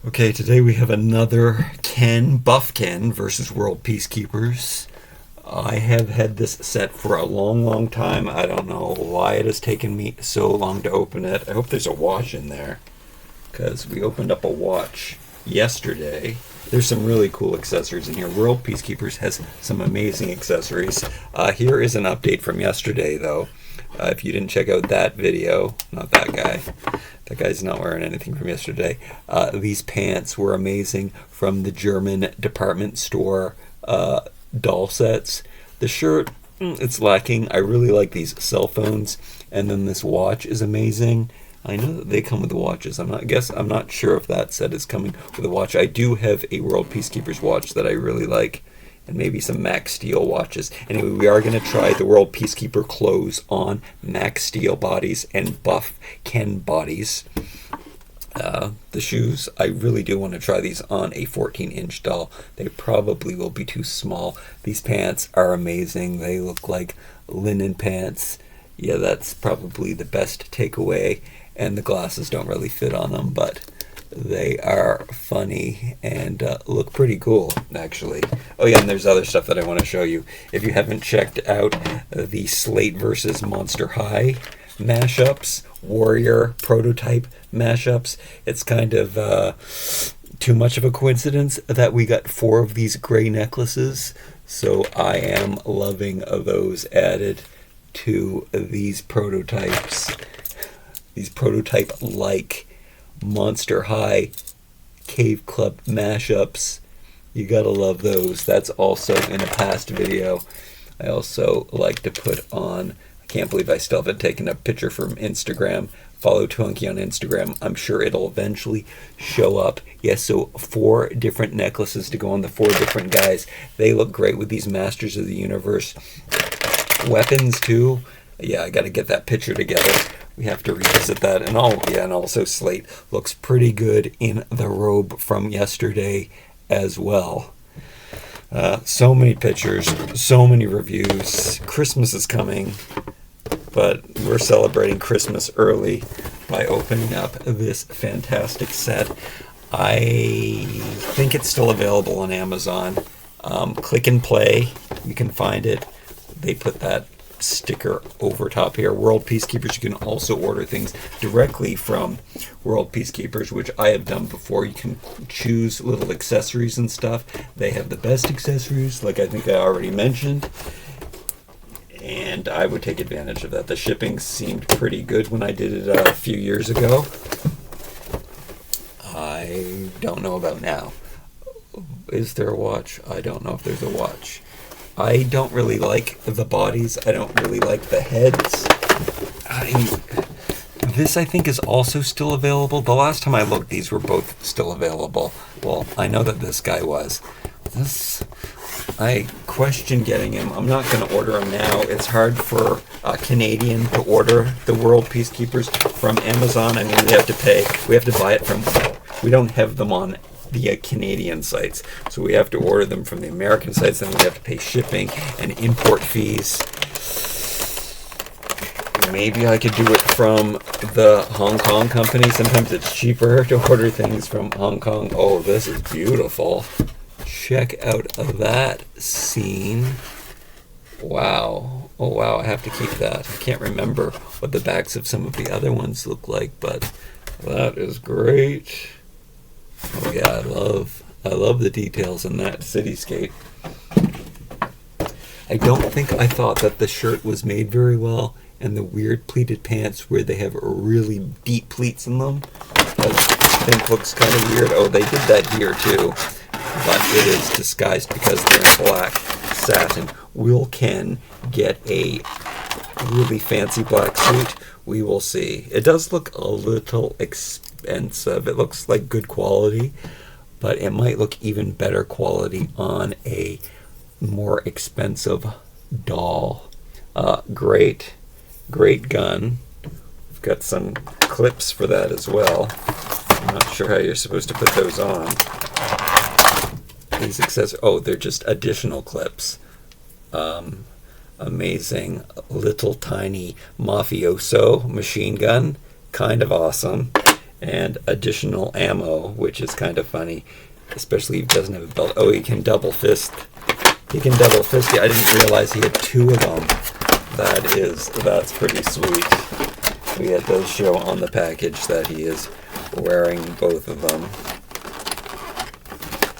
Okay, today we have another Buff Ken versus World Peacekeepers. I have had this set for a long, long time. I don't know why it has taken me so long to open it. I hope there's a watch in there, because we opened up a watch yesterday. There's some really cool accessories in here. World Peacekeepers has some amazing accessories. Here is an update from yesterday, though. If you didn't check out that video, not that guy. That guy's not wearing anything from yesterday. These pants were amazing from the German department store doll sets. The shirt, it's lacking. I really like these cell phones. And then this watch is amazing. I know that they come with the watches. I'm not sure if that set is coming with a watch. I do have a World Peacekeepers watch that I really like, and maybe some Max Steel watches. Anyway, we are going to try the World Peacekeeper clothes on Max Steel bodies and Buff Ken bodies. The shoes, I really do want to try these on a 14-inch doll. They probably will be too small. These pants are amazing. They look like linen pants. Yeah, that's probably the best takeaway. And the glasses don't really fit on them, but they are funny and look pretty cool, actually. Oh yeah, and there's other stuff that I want to show you. If you haven't checked out the Slate versus Monster High mashups, Warrior prototype mashups, it's kind of too much of a coincidence that we got 4 of these gray necklaces. So I am loving those added to these prototypes. These prototype-like Monster High Cave Club mashups. You gotta love those. That's also in a past video. I also like to put on, I can't believe I still haven't taken a picture from Instagram. Follow toohunky on Instagram. I'm sure it'll eventually show up. Yes, so 4 different necklaces to go on the 4 different guys. They look great with these Masters of the Universe weapons too. Yeah, I gotta get that picture together. We have to revisit that. And also Slate looks pretty good in the robe from yesterday as well. So many pictures, so many reviews. Christmas is coming, but we're celebrating Christmas early by opening up this fantastic set. I think it's still available on Amazon. Click and Play, you can find it. They put that sticker over top here. World Peacekeepers, you can also order things directly from World Peacekeepers, which I have done before. You can choose little accessories and stuff. They have the best accessories, like I think I already mentioned, and I would take advantage of that. The shipping seemed pretty good when I did it a few years ago. I don't know about now. Is there a watch? I don't know if there's a watch. I don't really like the bodies. I don't really like the heads. This, I think, is also still available. The last time I looked, these were both still available. Well, I know that this guy was. I question getting him. I'm not going to order him now. It's hard for a Canadian to order the World Peacekeepers from Amazon. I mean, we have to buy it from, we don't have them on the Canadian sites, so we have to order them from the American sites, and we have to pay shipping and import fees. Maybe I could do it from the Hong Kong company. Sometimes it's cheaper to order things from Hong Kong. Oh, this is beautiful. Check out that scene. Wow. Oh wow, I have to keep that. I can't remember what the backs of some of the other ones look like, but that is great. Oh yeah, I love the details in that cityscape. I don't think I thought that the shirt was made very well, and the weird pleated pants where they have really deep pleats in them, I think looks kind of weird. Oh, they did that here too, but it is disguised because they're in black satin. Will Ken get a really fancy black suit? We will see. It does look a little expensive. It looks like good quality, but it might look even better quality on a more expensive doll. Great gun. We've got some clips for that as well. I'm not sure how you're supposed to put those on. These accessories, oh, they're just additional clips. Amazing little tiny mafioso machine gun, kind of awesome. and additional ammo, which is kind of funny, especially if he doesn't have a belt. Oh, he can double fist. He can double fist. I didn't realize he had two of them. That's pretty sweet. It does show on the package that he is wearing both of them.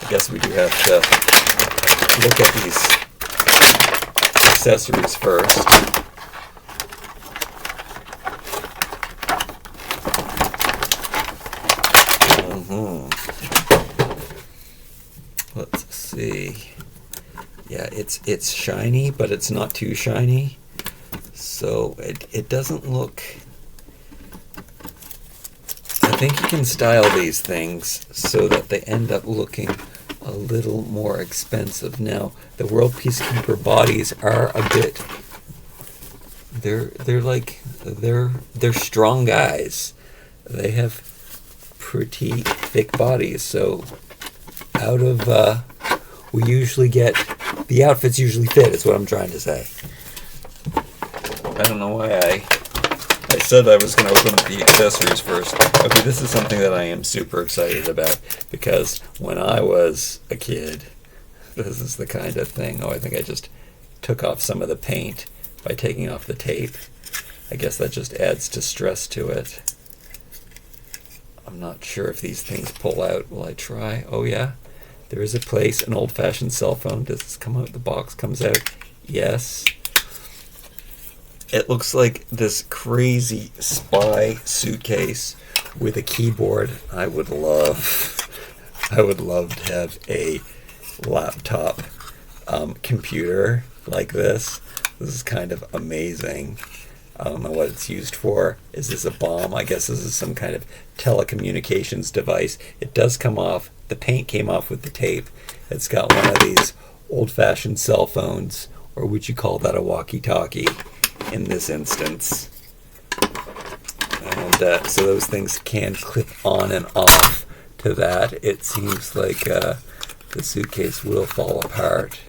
I guess we do have to look at these accessories first. Let's see. Yeah, it's shiny, but it's not too shiny. So it doesn't look... I think you can style these things so that they end up looking a little more expensive. Now, the World Peacekeeper bodies are a bit... They're strong guys. They have pretty thick bodies, so out of we usually get the outfits usually fit is what I'm trying to say. I don't know why I said I was going to open the accessories first. Okay, this is something that I am super excited about because when I was a kid, this is the kind of thing. Oh, I think I just took off some of the paint by taking off the tape. I guess that just adds to stress to it. I'm not sure if these things pull out. Will I try? Oh yeah, there is a place, an old-fashioned cell phone. Does this come out? The box comes out. Yes. It looks like this crazy spy suitcase with a keyboard. I would love to have a laptop computer like this. This is kind of amazing. I don't know what it's used for. Is this a bomb? I guess this is some kind of telecommunications device. It does come off. The paint came off with the tape. It's got one of these old-fashioned cell phones, or would you call that a walkie-talkie in this instance? And so those things can clip on and off to that. It seems like the suitcase will fall apart.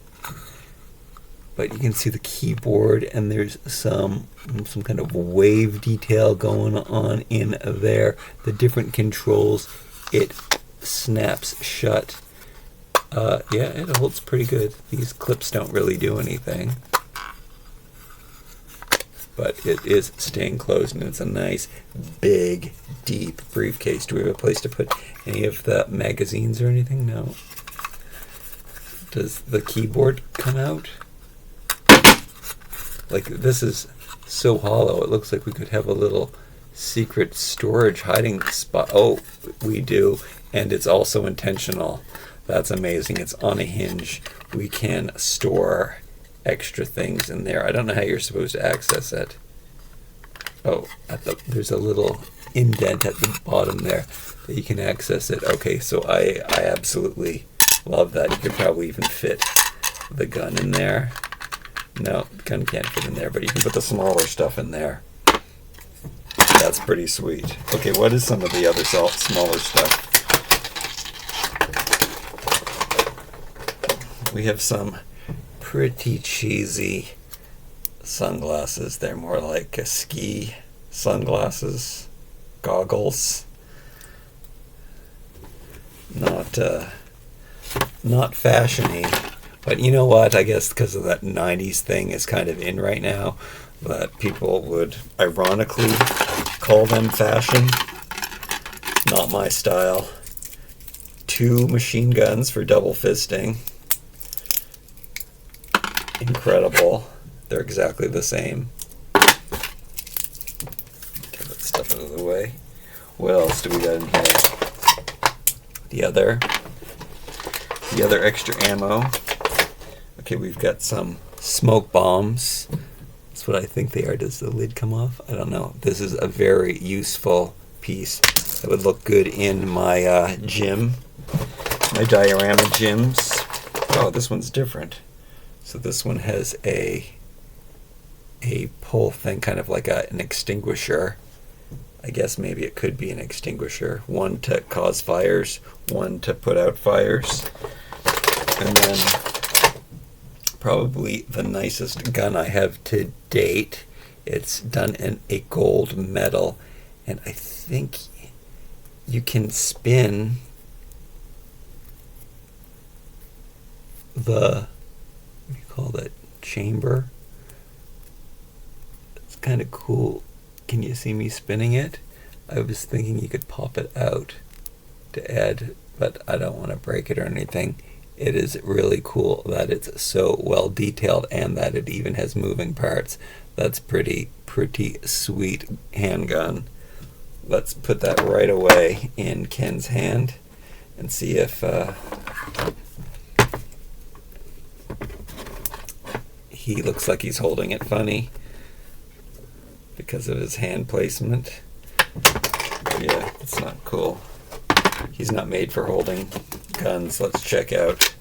But you can see the keyboard, and there's some kind of wave detail going on in there. The different controls, it snaps shut. Yeah, it holds pretty good. These clips don't really do anything. But it is staying closed, and it's a nice, big, deep briefcase. Do we have a place to put any of the magazines or anything? No. Does the keyboard come out? Like, this is so hollow. It looks like we could have a little secret storage hiding spot. Oh, we do. And it's also intentional. That's amazing. It's on a hinge. We can store extra things in there. I don't know how you're supposed to access it. Oh, there's a little indent at the bottom there that you can access it. Okay, so I absolutely love that. You could probably even fit the gun in there. No, the gun can't fit in there, but you can put the smaller stuff in there. That's pretty sweet. Okay, what is some of the other smaller stuff? We have some pretty cheesy sunglasses. They're more like ski sunglasses, goggles. Not fashiony. But you know what? I guess because of that 90s thing is kind of in right now, that people would ironically call them fashion. Not my style. 2 machine guns for double fisting. Incredible. They're exactly the same. Get that stuff out of the way. What else do we got in here? The other extra ammo. Okay, we've got some smoke bombs. That's what I think they are. Does the lid come off? I don't know. This is a very useful piece that would look good in my gym, my diorama gyms. Oh, this one's different. So this one has a pull thing, kind of like an extinguisher. I guess maybe it could be an extinguisher. One to cause fires, one to put out fires. And then probably the nicest gun I have to date. It's done in a gold metal, and I think you can spin the, what do you call that, chamber? It's kind of cool. Can you see me spinning it? I was thinking you could pop it out to add, but I don't want to break it or anything. It is really cool that it's so well detailed and that it even has moving parts. That's pretty sweet handgun. Let's put that right away in Ken's hand and see if he looks like he's holding it funny because of his hand placement. Yeah, it's not cool. He's not made for holding guns. Let's check out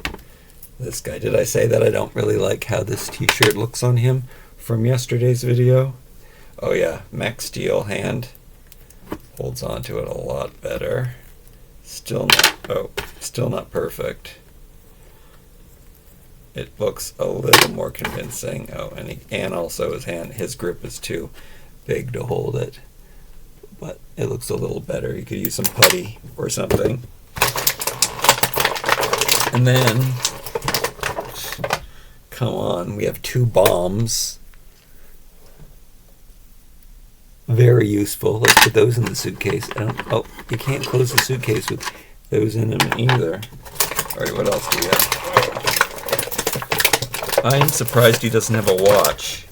this guy. Did I say that I don't really like how this t-shirt looks on him from yesterday's video? Oh yeah, Max Steel hand. Holds on to it a lot better. Still not perfect. It looks a little more convincing. Oh, and also his grip is too big to hold it. But it looks a little better. You could use some putty or something. And then, come on, we have 2 bombs. Very useful. Let's put those in the suitcase. Oh, you can't close the suitcase with those in them either. Alright, what else do we have? I am surprised he doesn't have a watch.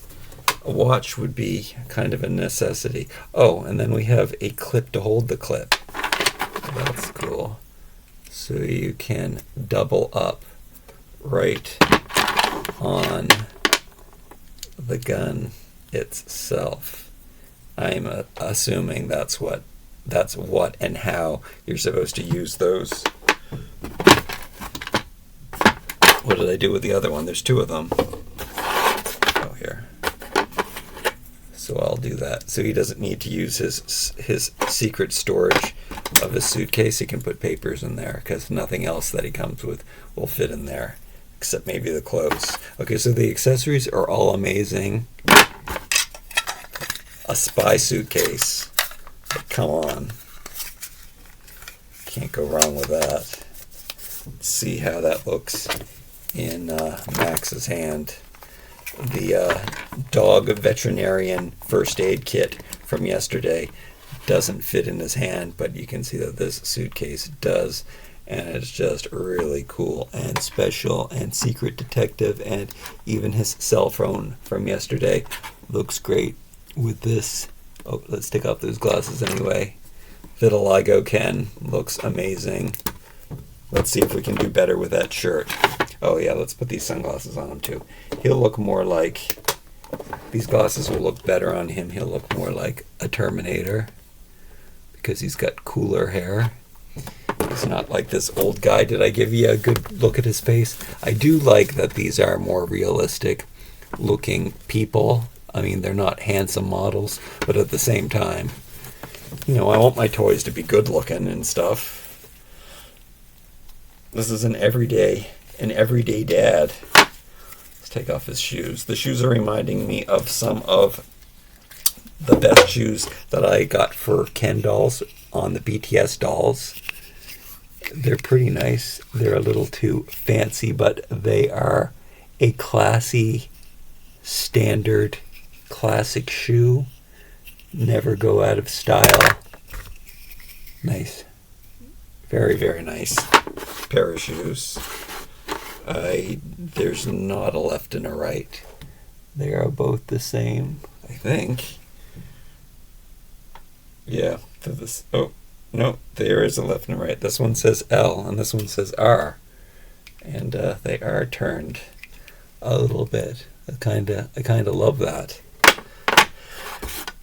A watch would be kind of a necessity. Oh, and then we have a clip to hold the clip. That's cool. So you can double up right on the gun itself. I'm assuming that's what and how you're supposed to use those. What did I do with the other one? There's 2 of them. Oh, here. So I'll do that. So he doesn't need to use his secret storage of his suitcase. He can put papers in there because nothing else that he comes with will fit in there except maybe the clothes. Okay, so the accessories are all amazing. A spy suitcase. But come on. Can't go wrong with that. Let's see how that looks in Max's hand. The dog veterinarian first aid kit from yesterday doesn't fit in his hand, but you can see that this suitcase does, and it's just really cool and special and secret detective, and even his cell phone from yesterday looks great with this. Oh, let's take off those glasses anyway. Vitiligo Ken looks amazing. Let's see if we can do better with that shirt. Oh yeah, let's put these sunglasses on him too. He'll look more like, these glasses will look better on him. He'll look more like a Terminator because he's got cooler hair. He's not like this old guy. Did I give you a good look at his face? I do like that these are more realistic looking people. I mean, they're not handsome models, but at the same time, you know, I want my toys to be good looking and stuff. This is an everyday dad. Let's take off his shoes. The shoes are reminding me of some of the best shoes that I got for Ken dolls on the BTS dolls. They're pretty nice. They're a little too fancy, but they are a classy, standard, classic shoe. Never go out of style. Nice. Very, very nice pair of shoes. There's not a left and a right. They are both the same, I think. Yeah. Oh, no, there is a left and a right. This one says L and this one says R. And they are turned a little bit. I kind of love that.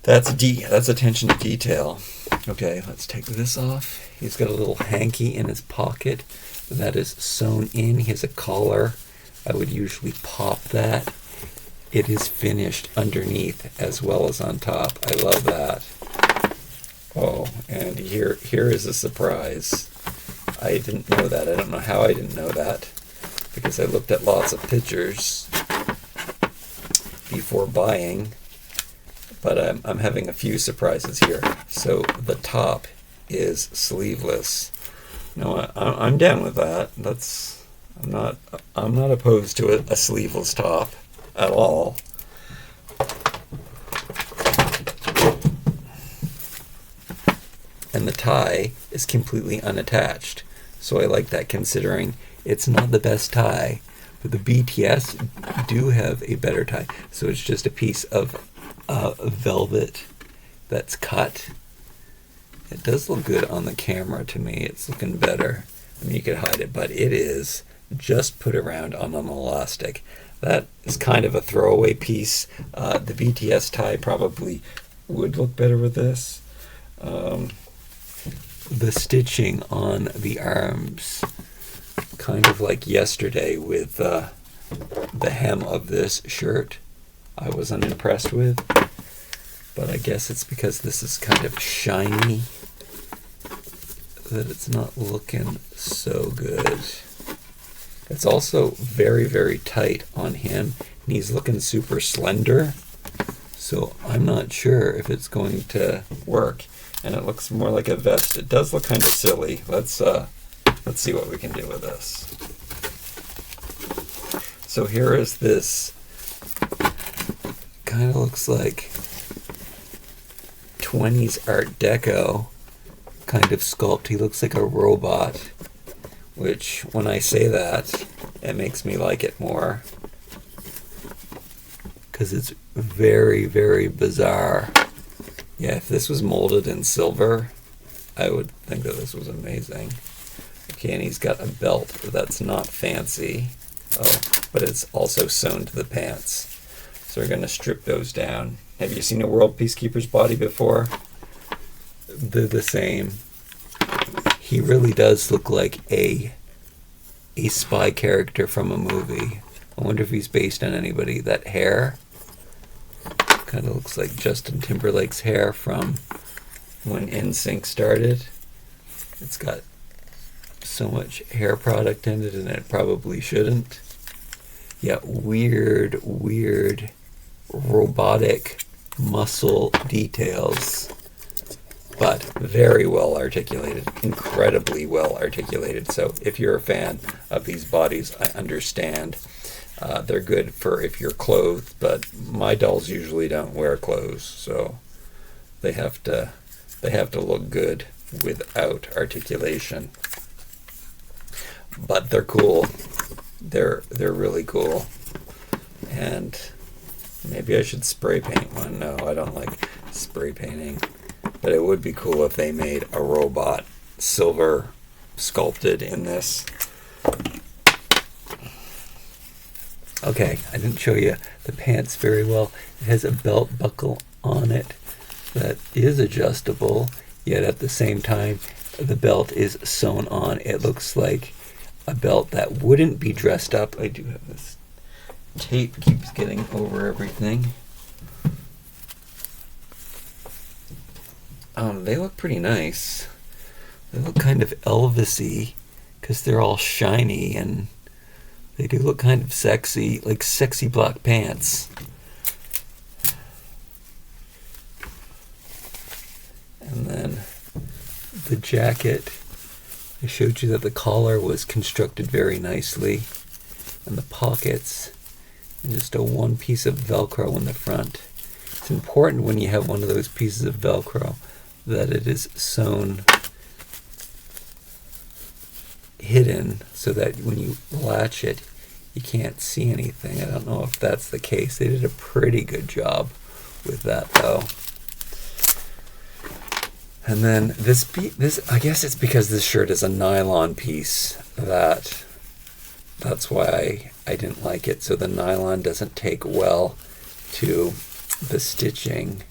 That's attention to detail. Okay, let's take this off. He's got a little hanky in his pocket that is sewn in. He has a collar. I would usually pop that. It is finished underneath as well as on top. I love that. Oh, and here is a surprise. I didn't know that. I don't know how I didn't know that because I looked at lots of pictures before buying. But I'm having a few surprises here. So the top is sleeveless. No, I'm down with that. I'm not opposed to a sleeveless top at all. And the tie is completely unattached. So I like that, considering it's not the best tie. But the BTS do have a better tie. So it's just a piece of velvet that's cut. It does look good on the camera to me. It's looking better. I mean, you could hide it, but it is just put around on an elastic. That is kind of a throwaway piece. The BTS tie probably would look better with this. The stitching on the arms, kind of like yesterday with the hem of this shirt, I was unimpressed with. But I guess it's because this is kind of shiny that it's not looking so good. It's also very, very tight on him, and he's looking super slender. So I'm not sure if it's going to work. And it looks more like a vest. It does look kind of silly. Let's see what we can do with this. So here is this. Kind of looks like 20s Art Deco kind of sculpt. He looks like a robot, which when I say that, it makes me like it more, because it's very, very bizarre. Yeah, if this was molded in silver, I would think that this was amazing. Okay, and he's got a belt that's not fancy. Oh, but it's also sewn to the pants. So we're going to strip those down. Have you seen a World Peacekeepers body before? They're the same. He really does look like a spy character from a movie. I wonder if he's based on anybody. That hair kind of looks like Justin Timberlake's hair from when NSYNC started. It's got so much hair product in it, and it probably shouldn't. Yeah, weird robotic muscle details, but very well articulated, incredibly well articulated. So if you're a fan of these bodies, I understand. They're good for if you're clothed, but my dolls usually don't wear clothes, so they have to look good without articulation. But they're cool. They're really cool. And maybe I should spray paint one. No, I don't like spray painting. But it would be cool if they made a robot silver sculpted in this. Okay, I didn't show you the pants very well. It has a belt buckle on it that is adjustable, yet at the same time the belt is sewn on. It looks like a belt that wouldn't be dressed up. I do have this tape keeps getting over everything. They look pretty nice. They look kind of Elvis-y because they're all shiny, and they do look kind of sexy, like sexy black pants. And then the jacket, I showed you that the collar was constructed very nicely, and the pockets, and just a one piece of Velcro in the front. It's important when you have one of those pieces of Velcro that it is sewn hidden so that when you latch it, you can't see anything. I don't know if that's the case. They did a pretty good job with that, though. And then this I guess it's because this shirt is a nylon piece that's why I didn't like it. So the nylon doesn't take well to the stitching.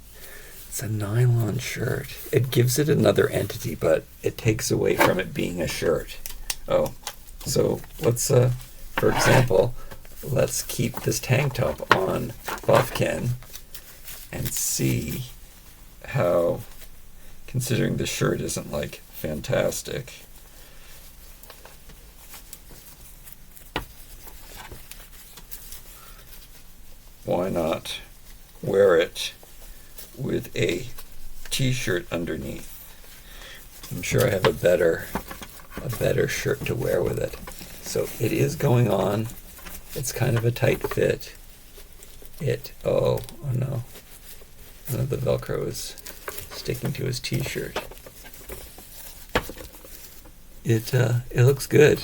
It's a nylon shirt. It gives it another entity, but it takes away from it being a shirt. Oh, so let's, for example, let's keep this tank top on Buffkin and see how, considering the shirt isn't like fantastic. Why not wear it with a t-shirt underneath? I'm sure I have a better shirt to wear with it. So it is going on. It's kind of a tight fit. Oh no. No, the Velcro is sticking to his t-shirt. It looks good.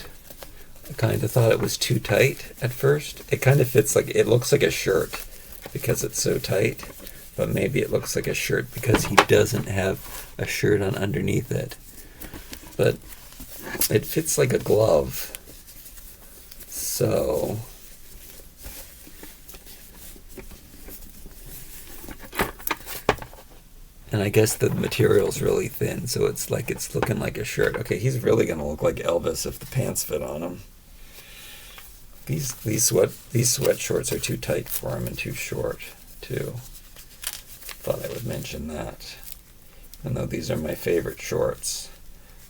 I kind of thought it was too tight at first. It kind of fits like, it looks like a shirt because it's so tight, but maybe it looks like a shirt because he doesn't have a shirt on underneath it. But it fits like a glove. So and I guess the material's really thin, so it's like it's looking like a shirt. Okay, he's really gonna look like Elvis if the pants fit on him. These sweat shorts are too tight for him and too short too. Thought I would mention that. Even though these are my favorite shorts,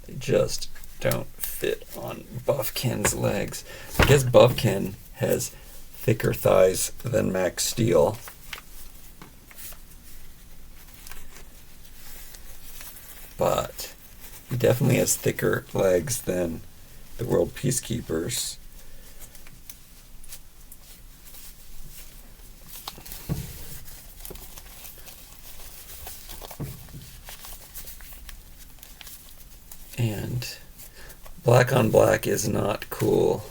they just don't fit on Buff Ken's legs. I guess Buff Ken has thicker thighs than Max Steel. But he definitely has thicker legs than the World Peacekeepers. And black on black is not cool.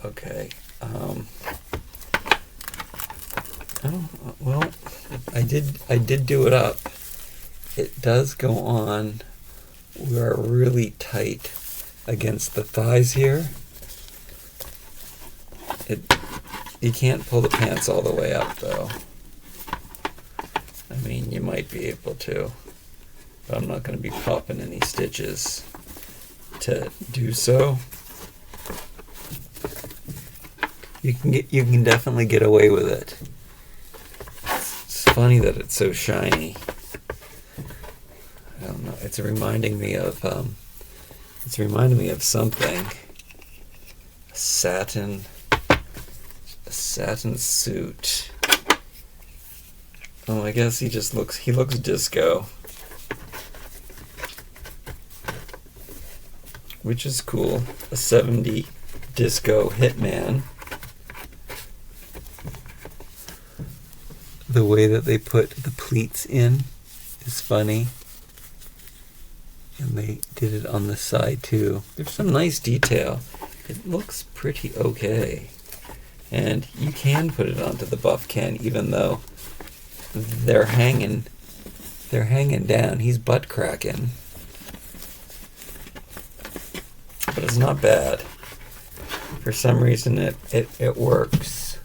Okay. Oh, well, I did do it up. It does go on. We are really tight against the thighs here. You can't pull the pants all the way up though. I mean, you might be able to, but I'm not going to be popping any stitches to do so. You can definitely get away with it. It's funny that it's so shiny. I don't know. It's reminding me of something. A satin suit. Oh, I guess he looks disco. Which is cool. A 70 disco hitman. The way that they put the pleats in is funny. And they did it on the side too. There's some nice detail. It looks pretty okay. And you can put it onto the Buff Ken even though they're hanging down. He's butt cracking. But it's not bad. For some reason it works.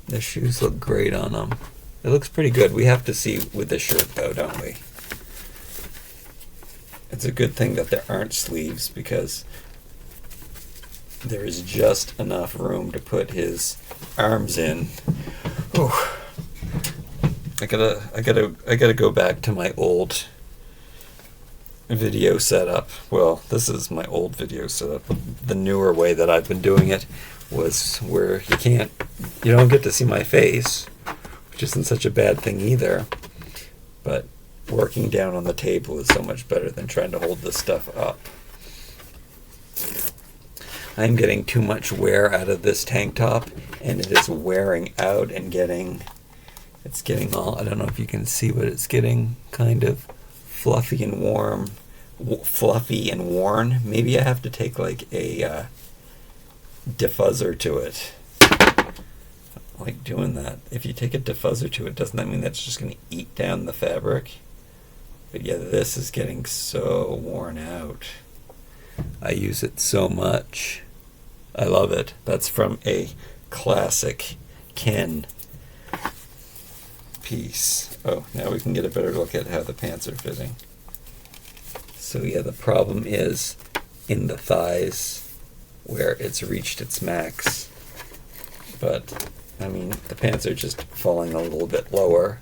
The shoes look great on him. It looks pretty good. We have to see with the shirt though, don't we? It's a good thing that there aren't sleeves because there is just enough room to put his arms in. Whew. I gotta go back to my old video setup. Well, this is my old video setup. The newer way that I've been doing it was where you don't get to see my face, which isn't such a bad thing either. But working down on the table is so much better than trying to hold this stuff up. I'm getting too much wear out of this tank top, and it is wearing out and it's getting all, I don't know if you can see, but it's getting kind of fluffy and worn. Maybe I have to take like a defuzzer to it. I like doing that. If you take a defuzzer to it, doesn't that mean that's just going to eat down the fabric? But yeah, this is getting so worn out. I use it so much. I love it. That's from a classic Ken piece. Oh, now we can get a better look at how the pants are fitting. So yeah, the problem is in the thighs where it's reached its max. But, I mean, the pants are just falling a little bit lower.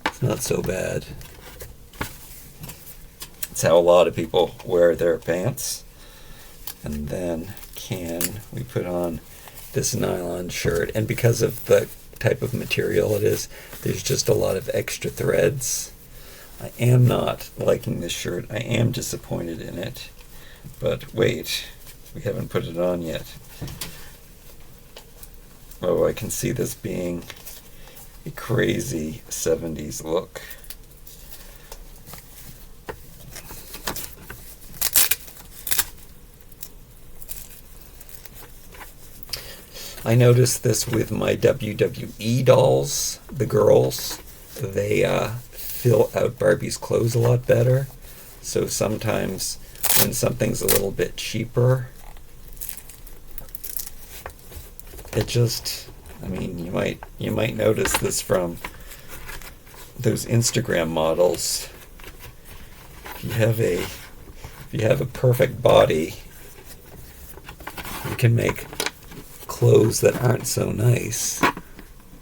It's not so bad. It's how a lot of people wear their pants. And then we put on this nylon shirt, and because of the type of material it is. There's just a lot of extra threads. I am not liking this shirt. I am disappointed in it. But wait, we haven't put it on yet. Oh, I can see this being a crazy 70s look. I noticed this with my WWE dolls, the girls. They fill out Barbie's clothes a lot better. So sometimes when something's a little bit cheaper, it just, I mean, you might notice this from those Instagram models. If you have a perfect body, you can make clothes that aren't so nice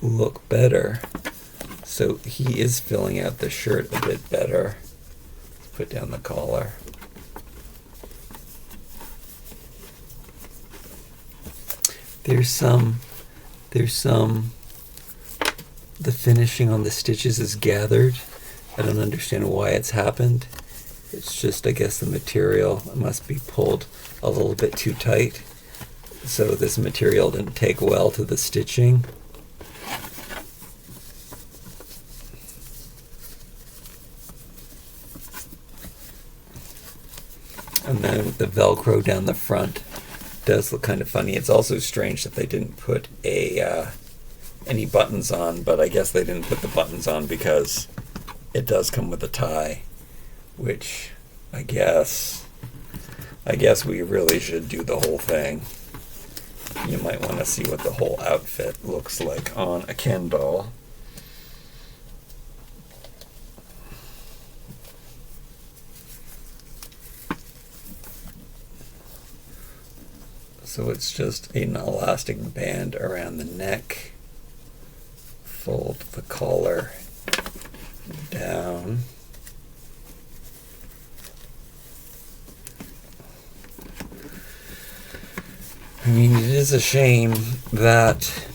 look better. So he is filling out the shirt a bit better. Let's put down the collar. The finishing on the stitches is gathered. I don't understand why it's happened. It's just, I guess, the material must be pulled a little bit too tight. So this material didn't take well to the stitching. And then the Velcro down the front does look kind of funny. It's also strange that they didn't put any buttons on, but I guess they didn't put the buttons on because it does come with a tie, which I guess we really should do the whole thing. You might want to see what the whole outfit looks like on a Ken doll. So it's just an elastic band around the neck. Fold the collar down. I mean, it is a shame that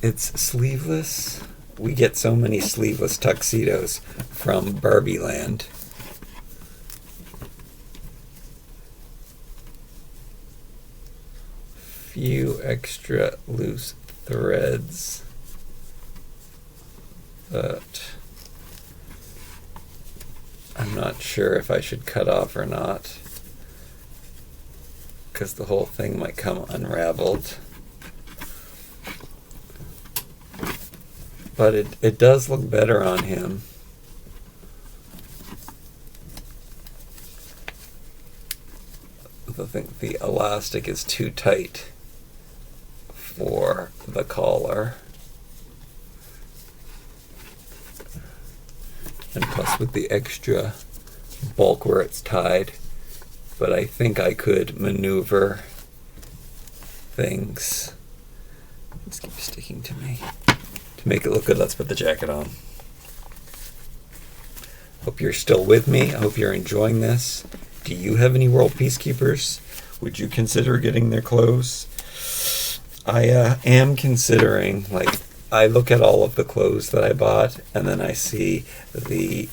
it's sleeveless. We get so many sleeveless tuxedos from Barbie Land. Few extra loose threads that I'm not sure if I should cut off or not, because the whole thing might come unraveled. But it does look better on him. I think the elastic is too tight for the collar. And plus with the extra bulk where it's tied. But I think I could maneuver things. Let's keep sticking to me. To make it look good, let's put the jacket on. Hope you're still with me. I hope you're enjoying this. Do you have any World Peacekeepers? Would you consider getting their clothes? I am considering, like, I look at all of the clothes that I bought, and then I see the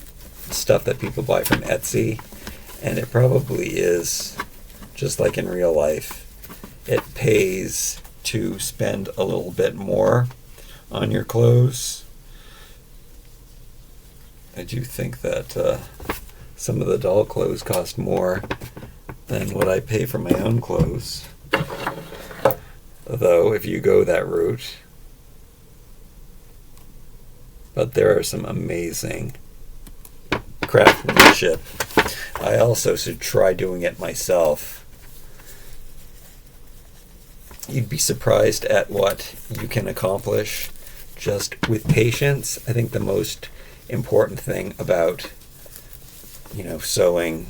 stuff that people buy from Etsy, and it probably is, just like in real life, it pays to spend a little bit more on your clothes. I do think that some of the doll clothes cost more than what I pay for my own clothes. Though, if you go that route. But there are some amazing craftsmanship. I also should try doing it myself. You'd be surprised at what you can accomplish just with patience. I think the most important thing about, sewing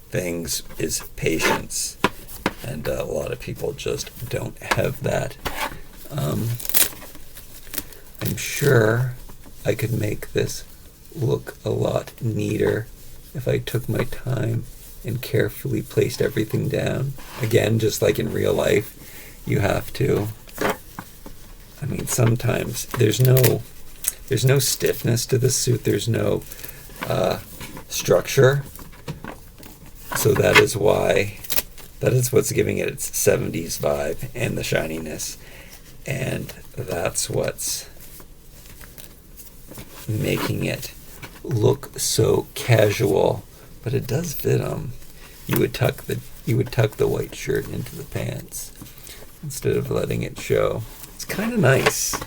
things is patience. And a lot of people just don't have that. I'm sure I could make this look a lot neater if I took my time and carefully placed everything down. Again, just like in real life, you have to. I mean, sometimes there's no stiffness to this suit. There's no structure. So that is what's giving it its 70s vibe and the shininess. And that's what's making it look so casual, but it does fit them. You would tuck the white shirt into the pants instead of letting it show. It's kind of nice.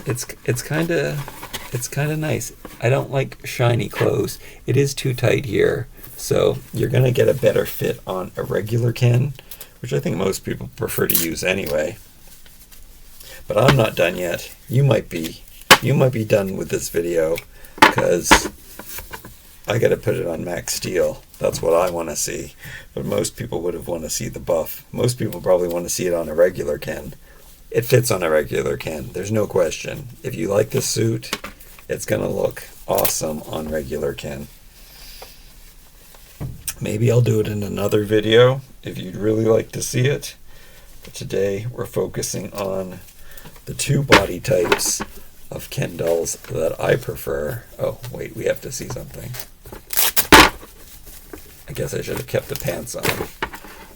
It's kind of nice. I don't like shiny clothes. It is too tight here, so you're gonna get a better fit on a regular Ken, which I think most people prefer to use anyway. But I'm not done yet. You might be done with this video, because I got to put it on Max Steel. That's what I want to see. But most people would have want to see the buff. Most people probably want to see it on a regular Ken. It fits on a regular Ken. There's no question. If you like this suit, it's going to look awesome on regular Ken. Maybe I'll do it in another video if you'd really like to see it. But today we're focusing on the two body types of Ken dolls that I prefer. Oh, wait, we have to see something. I guess I should have kept the pants on.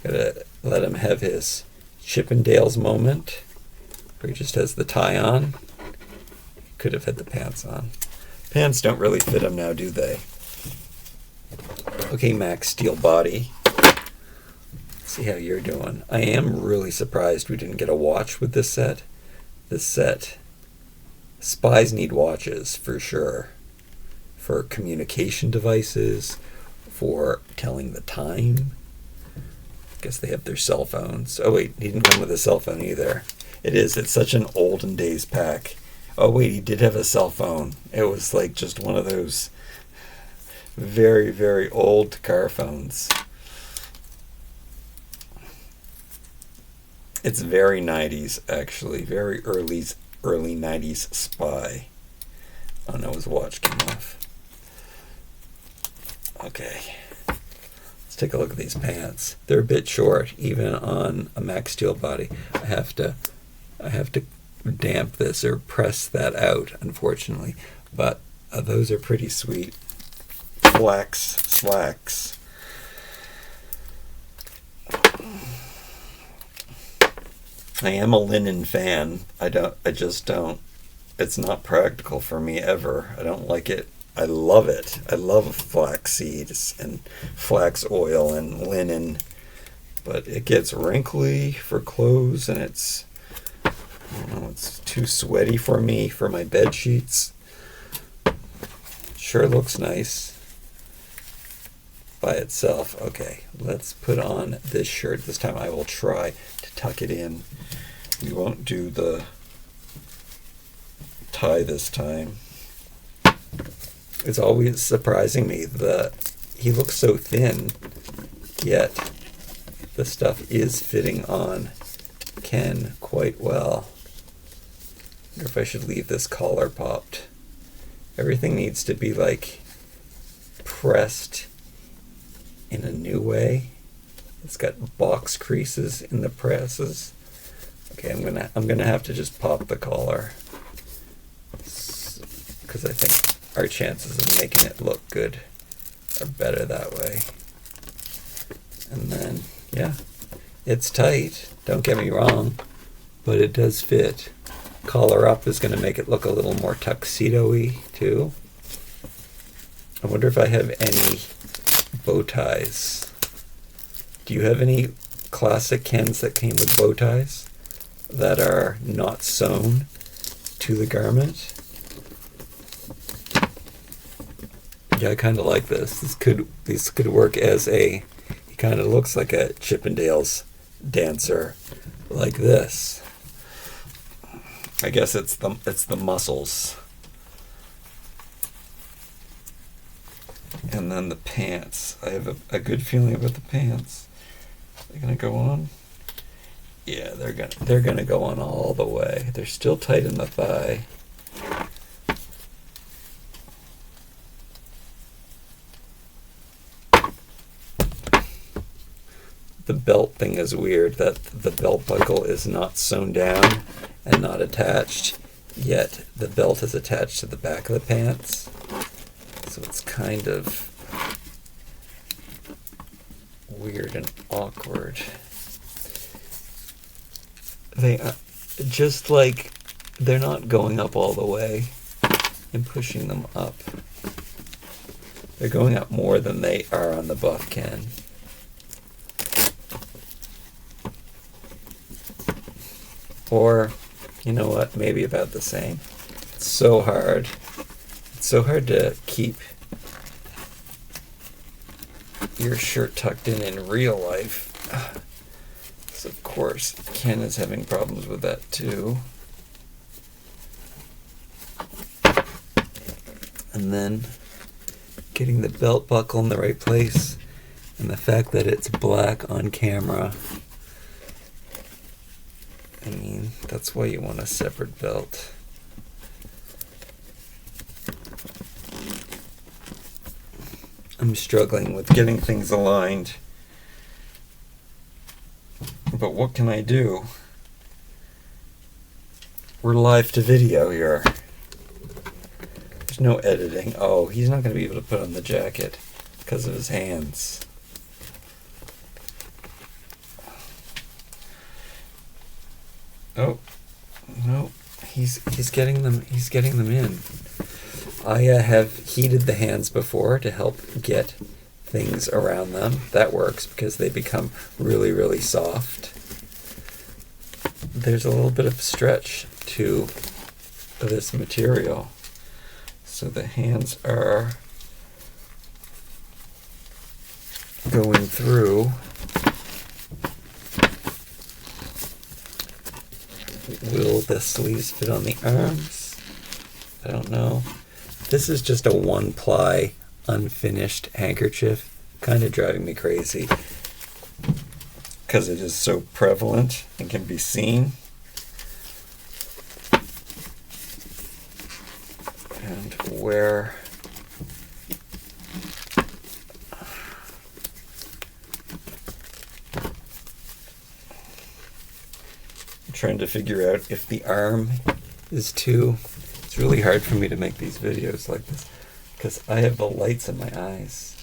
Gotta let him have his Chippendales moment, where he just has the tie on. Could have had the pants on. Pants don't really fit him now, do they? Okay, Max Steel body. Let's see how you're doing. I am really surprised we didn't get a watch with this set. This set, spies need watches for sure, for communication devices, for telling the time. I guess they have their cell phones. Oh wait, he didn't come with a cell phone either. It's such an olden days pack. Oh wait, he did have a cell phone. It was like just one of those very, very old car phones. It's very 90s, actually. Very early 90s spy. Oh no, his watch came off. Okay. Let's take a look at these pants. They're a bit short, even on a Max Steel body. I have to damp this or press that out, unfortunately. But those are pretty sweet. Flax slacks. I am a linen fan. I just don't. It's not practical for me ever. I don't like it. I love it. I love flax seeds and flax oil and linen. But it gets wrinkly for clothes, and it's too sweaty for me for my bed sheets. Sure looks nice by itself. Okay, let's put on this shirt. This time I will try to tuck it in. We won't do the tie this time. It's always surprising me that he looks so thin, yet the stuff is fitting on Ken quite well. I wonder if I should leave this collar popped. Everything needs to be like pressed in a new way. It's got box creases in the presses. Okay, I'm gonna have to just pop the collar, because I think our chances of making it look good are better that way. And then, yeah, it's tight, don't get me wrong, but it does fit. Collar up is going to make it look a little more tuxedo-y too. I wonder if I have any bow ties. Do you have any classic Kens that came with bow ties that are not sewn to the garment? Yeah, I kind of like this. This could work as he kind of looks like a Chippendales dancer, like this. I guess it's the muscles. And then the pants. I have a good feeling about the pants. Are they gonna go on? Yeah, they're gonna go on all the way. They're still tight in the thigh. The belt thing is weird, that the belt buckle is not sewn down and not attached, yet the belt is attached to the back of the pants. So it's kind of weird and awkward. They just like they're not going up all the way and pushing them up. They're going up more than they are on the Buffkin. Or, you know what, maybe about the same. It's so hard. It's so hard to keep your shirt tucked in real life. So of course, Ken is having problems with that too. And then getting the belt buckle in the right place, and the fact that it's black on camera. I mean, that's why you want a separate belt. I'm struggling with getting things aligned. But what can I do? We're live to video here. There's no editing. Oh, he's not going to be able to put on the jacket because of his hands. Oh, no, he's getting them. He's getting them in. I have heated the hands before to help get things around them. That works because they become really, really soft. There's a little bit of stretch to this material. So the hands are going through. Will the sleeves fit on the arms? I don't know. This is just a one-ply, unfinished handkerchief. Kind of driving me crazy because it is so prevalent and can be seen. And where I'm trying to figure out if the arm is too. It's really hard for me to make these videos like this because I have the lights in my eyes.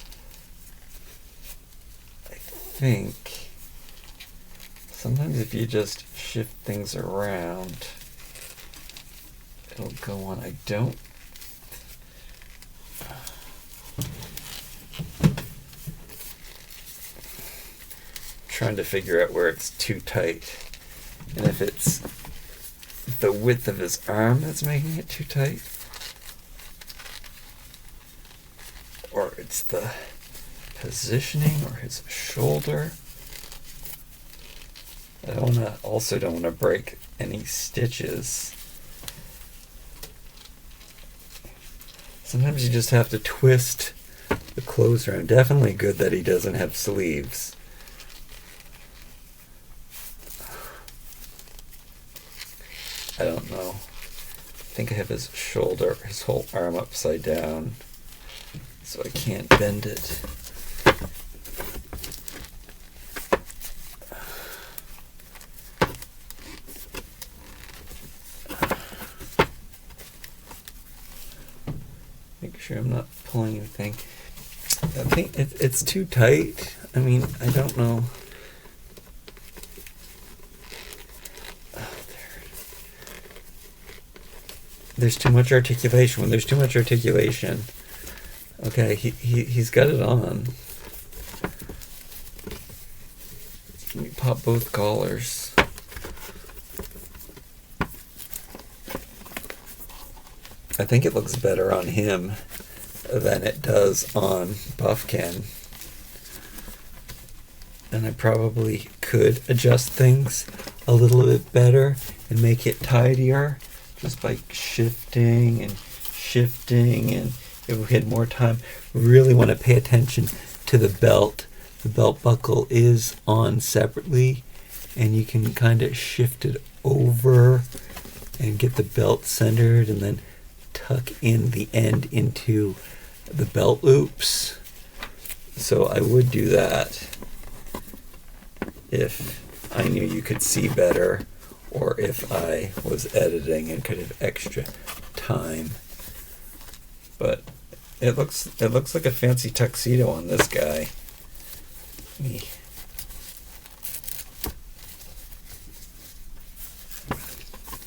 I think sometimes if you just shift things around, it'll go on. I don't. Trying to figure out where it's too tight. And if it's the width of his arm that's making it too tight, or it's the positioning or his shoulder. I also don't want to break any stitches. Sometimes you just have to twist the clothes around. Definitely good that he doesn't have sleeves. I don't know. I think I have his shoulder, his whole arm upside down, so I can't bend it. Make sure I'm not pulling anything. I think it's too tight. I mean, I don't know. There's too much articulation. When there's too much articulation, okay, he's got it on. Let me pop both collars. I think it looks better on him than it does on Buffkin. And I probably could adjust things a little bit better and make it tidier. Just by shifting, and if we had more time, we really want to pay attention to the belt. The belt buckle is on separately, and you can kind of shift it over and get the belt centered, and then tuck in the end into the belt loops. So I would do that if I knew you could see better, or if I was editing and could have extra time. But it looks like a fancy tuxedo on this guy.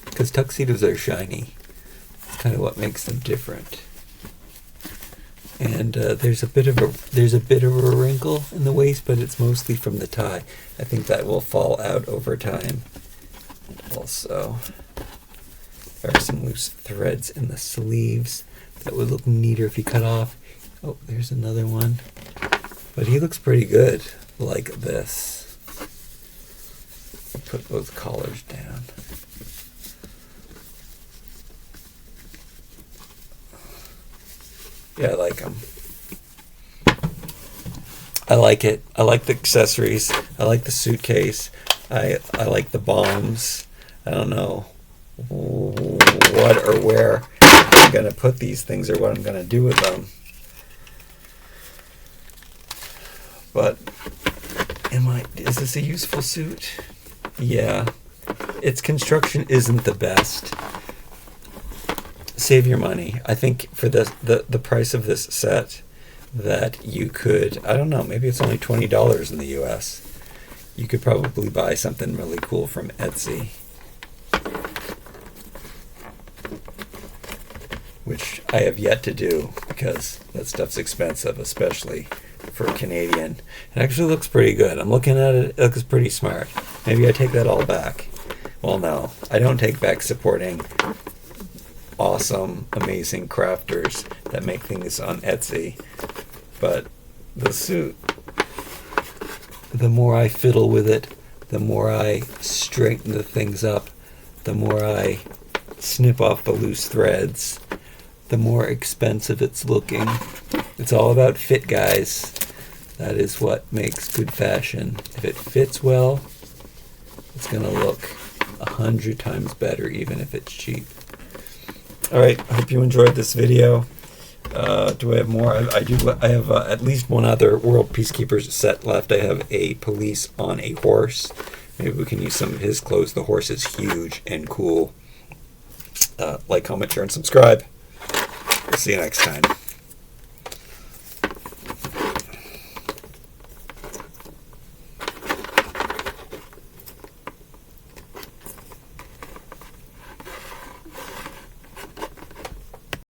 Because tuxedos are shiny. It's kind of what makes them different. And there's a bit of a wrinkle in the waist, but it's mostly from the tie. I think that will fall out over time. Also, there are some loose threads in the sleeves that would look neater if you cut off. Oh, there's another one. But he looks pretty good like this. Put both collars down. Yeah, I like him. I like it. I like the accessories. I like the suitcase. I like the bombs. I don't know what or where I'm going to put these things or what I'm going to do with them. But is this a useful suit? Yeah. Its construction isn't the best. Save your money. I think for the price of this set that you could, I don't know, maybe it's only $20 in the US. You could probably buy something really cool from Etsy. Which I have yet to do because that stuff's expensive, especially for Canadian. It actually looks pretty good. I'm looking at it. It looks pretty smart. Maybe I take that all back. Well, no. I don't take back supporting awesome, amazing crafters that make things on Etsy. But the suit, the more I fiddle with it, the more I straighten the things up, the more I snip off the loose threads, the more expensive it's looking. It's all about fit, guys. That is what makes good fashion. If it fits well, it's going to look 100 times better, even if it's cheap. All right, I hope you enjoyed this video. Do I have more? I do. I have at least one other World Peacekeepers set left. I have a police on a horse. Maybe we can use some of his clothes. The horse is huge and cool. Like, comment, share, and subscribe. See you next time.